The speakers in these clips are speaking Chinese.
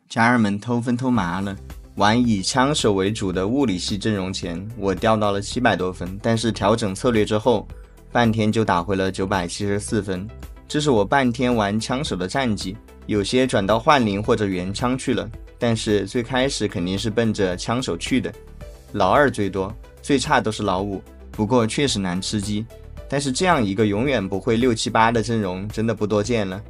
家人们偷分偷麻了。玩以枪手为主的物理系阵容前，我掉到了700多分，但是调整策略之后，半天就打回了974分。这是我半天玩枪手的战绩，有些转到幻灵或者原枪去了，但是最开始肯定是奔着枪手去的。老2最多，最差都是老5，不过确实难吃鸡。但是这样一个永远不会6、7、8的阵容真的不多见了，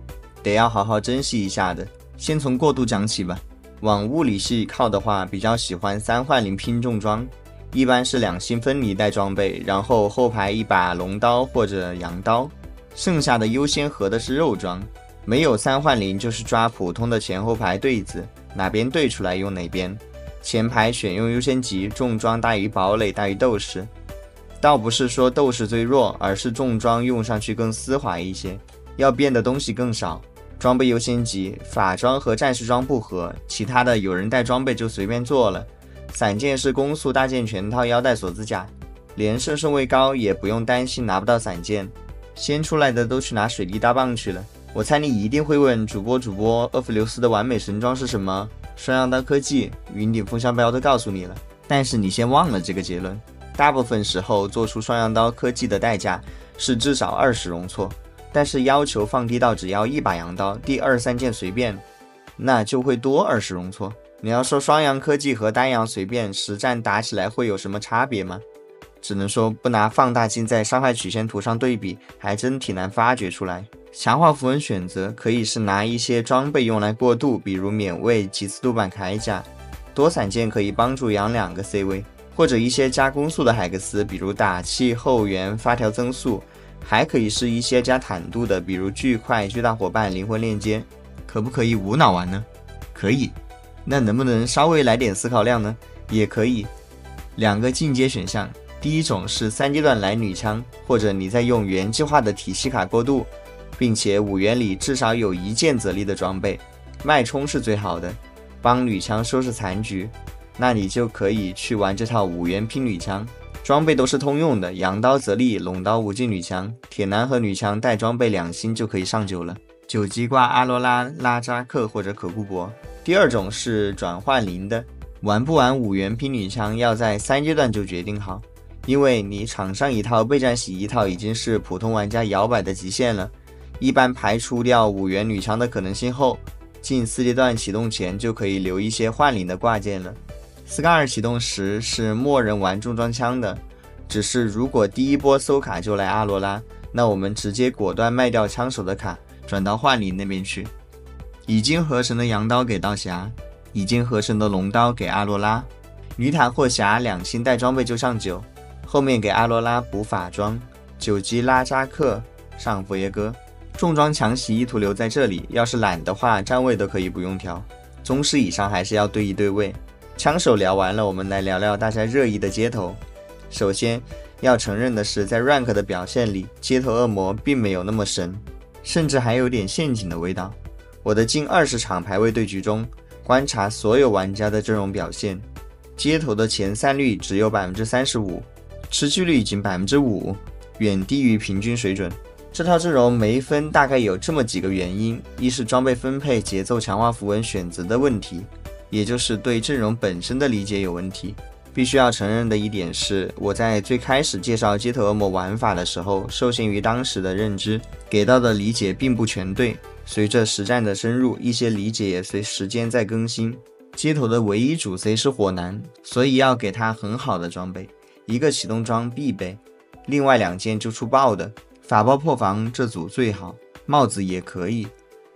得要好好珍惜一下的。先从过渡讲起吧。往物理系靠的话，比较喜欢3幻灵拼重装，一般是2星分离带装备，然后后排一把龙刀或者羊刀，剩下的优先合的是肉装。没有3幻灵就是抓普通的前后排对子，哪边对出来用哪边。前排选用优先级，重装大于堡垒大于斗士。倒不是说斗士最弱，而是重装用上去更丝滑一些，要变的东西更少。装备优先级，法装和战士装不合，其他的有人带装备就随便做了。散件是攻速大件全套腰带锁子甲，连胜顺位高也不用担心拿不到散件。先出来的都去拿水滴大棒去了。我猜你一定会问主播厄弗留斯的完美神装是什么？双阳刀科技、云顶风向标都告诉你了，但是你先忘了这个结论。大部分时候做出双阳刀科技的代价是至少20容错，但是要求放低到只要1把阳刀，第2、3件随便，那就会多20容错。你要说双阳科技和单阳随便实战打起来会有什么差别吗？只能说不拿放大镜在伤害曲线图上对比，还真挺难发掘出来。强化符文选择可以是拿一些装备用来过渡，比如免位、极刺镀板铠甲，多散件可以帮助养2个 C 位，或者一些加攻速的海克斯，比如打气、后援、发条增速，还可以是一些加坦度的，比如巨块、巨大伙伴、灵魂链接。可不可以无脑玩呢？可以。那能不能稍微来点思考量呢？也可以。2个进阶选项，第一种是3阶段来女枪，或者你在用原计划的体系卡过渡，并且5元里至少有1件泽力的装备，脉冲是最好的，帮女枪收拾残局。那你就可以去玩这套5元拼女枪，装备都是通用的，羊刀泽力、龙刀无尽女枪，铁男和女枪带装备2星就可以上9了。9级挂阿罗拉、拉扎克或者可固博。第二种是转换灵的，玩不玩5元拼女枪要在3阶段就决定好，因为你场上一套备战洗一套已经是普通玩家摇摆的极限了。一般排除掉5元女枪的可能性后，进4阶段启动前就可以留一些幻灵的挂件了。Scar 启动时是默认玩重装枪的，只是如果第一波搜卡就来阿罗拉，那我们直接果断卖掉枪手的卡，转到幻灵那边去。已经合成的羊刀给道侠，已经合成的龙刀给阿罗拉，女塔或侠2星带装备就上9，后面给阿罗拉补法装，9级拉扎克上佛耶哥，重装强袭意图留在这里，要是懒的话站位都可以不用调，宗师以上还是要对一对位。枪手聊完了，我们来聊聊大家热议的街头。首先要承认的是，在 rank 的表现里，街头恶魔并没有那么神，甚至还有点陷阱的味道。我的近20场排位对局中，观察所有玩家的阵容表现，街头的前散率只有 35%， 持续率仅 5%， 远低于平均水准。这套阵容没分大概有这么几个原因，一是装备分配、节奏、强化符文选择的问题，也就是对阵容本身的理解有问题。必须要承认的一点是，我在最开始介绍街头恶魔玩法的时候，受限于当时的认知，给到的理解并不全对。随着实战的深入，一些理解也随时间在更新。街头的唯一主 C 是火男，所以要给他很好的装备，一个启动装必备，另外2件就出爆的。法爆破防这组最好，帽子也可以。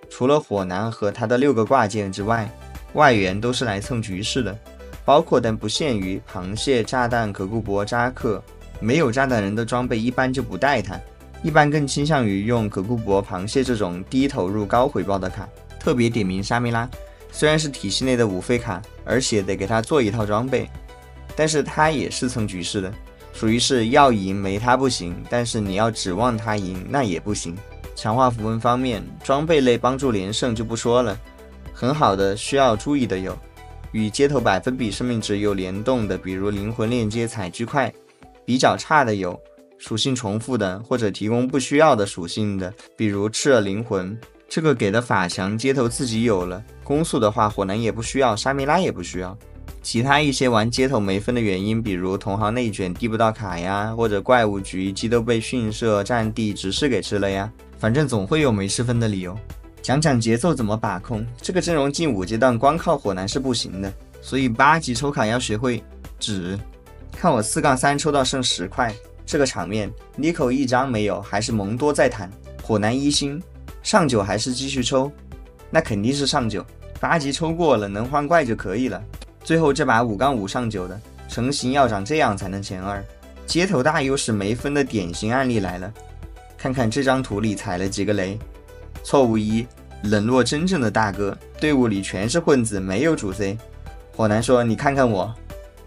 除了火男和他的6个挂件之外，外援都是来蹭局势的，包括但不限于螃蟹、炸弹、可固博、扎克。没有炸弹人的装备一般就不带他，一般更倾向于用可固博、螃蟹这种低投入高回报的卡。特别点名沙梅拉，虽然是体系内的5费卡，而且得给他做一套装备，但是他也是蹭局势的，属于是要赢没他不行，但是你要指望他赢那也不行。强化符文方面，装备类帮助连胜就不说了，很好的需要注意的有与街头百分比生命值有联动的，比如灵魂链接、采聚块。比较差的有属性重复的或者提供不需要的属性的，比如赤耳灵魂。这个给的法强街头自己有了，攻速的话火男也不需要，沙弥拉也不需要。其他一些玩街头没分的原因，比如同行内卷递不到卡呀，或者怪物局鸡都被逊色占地直视给吃了呀，反正总会有没吃分的理由。讲讲节奏怎么把控，这个阵容进5阶段光靠火男是不行的，所以8级抽卡要学会纸。看我4-3抽到剩10块，这个场面 Nico 一张没有，还是蒙多在弹，火男1星，上9还是继续抽？那肯定是上9，8级抽过了能换怪就可以了。最后这把5-5上9的，成型要长这样才能前2。街头大优势没分的典型案例来了，看看这张图里踩了几个雷。错误1，冷落真正的大哥，队伍里全是混子，没有主 C。火男说你看看我。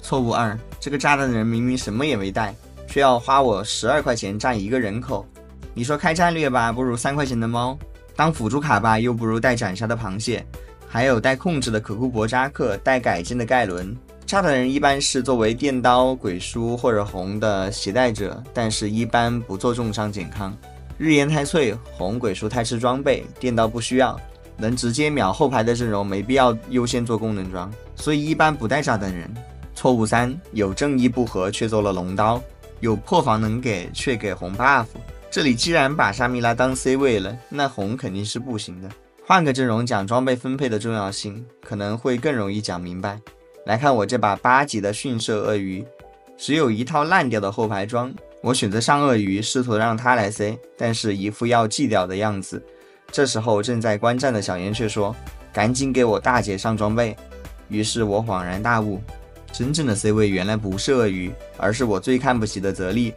错误2，这个炸弹人明明什么也没带，却要花我12块钱占一个人口。你说开战略吧，不如3块钱的猫；当辅助卡吧，又不如带斩杀的螃蟹。还有带控制的可库伯扎克，带改进的盖伦。炸弹人一般是作为电刀、鬼书或者红的携带者，但是一般不做重伤减抗。日炎太脆，红鬼书太吃装备，电刀不需要，能直接秒后排的阵容没必要优先做功能装，所以一般不带炸弹人。错误3，有正义不合却做了龙刀，有破防能给却给红 buff。这里既然把沙弥拉当 C 位了，那红肯定是不行的。换个阵容讲装备分配的重要性，可能会更容易讲明白。来看我这把8级的驯兽鳄鱼，只有一套烂掉的后排装，我选择上鳄鱼，试图让他来 C， 但是一副要祭掉的样子。这时候正在观战的小燕却说赶紧给我大姐上装备。于是我恍然大悟，真正的 C 位原来不是鳄鱼，而是我最看不起的泽利。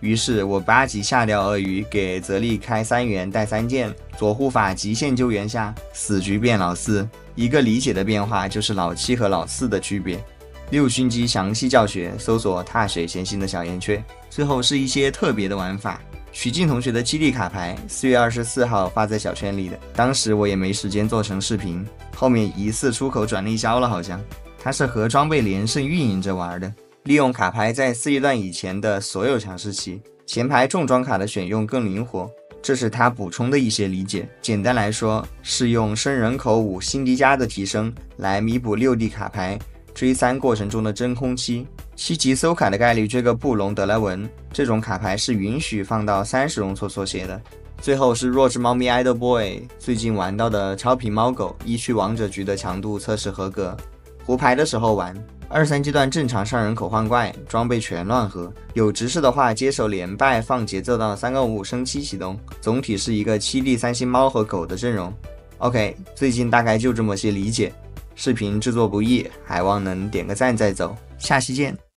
于是我8级下掉鳄鱼，给泽利开3元带3件，左护法极限救援下死局变老4。一个理解的变化就是老7和老4的区别。6勋机详细教学，搜索踏水前行的小燕雀。最后是一些特别的玩法。许静同学的激励卡牌4月24号发在小圈里的，当时我也没时间做成视频，后面疑似出口转内销了好像。它是和装备连胜运营着玩的，利用卡牌在4阶段以前的所有强势期，前排重装卡的选用更灵活，这是他补充的一些理解。简单来说，是用生人口5辛迪加的提升来弥补6D 卡牌追3过程中的真空期。7级搜卡的概率追个布隆德莱文，这种卡牌是允许放到30容错缩写的。最后是弱智猫咪 idol boy， 最近玩到的超频猫狗一区王者局的强度测试合格，胡牌的时候玩。2、3阶段正常上人口换怪，装备全乱合，有直视的话接手连败放节奏到3-5升7启动，总体是一个7D 3星猫和狗的阵容。OK， 最近大概就这么些理解，视频制作不易，还望能点个赞再走，下期见。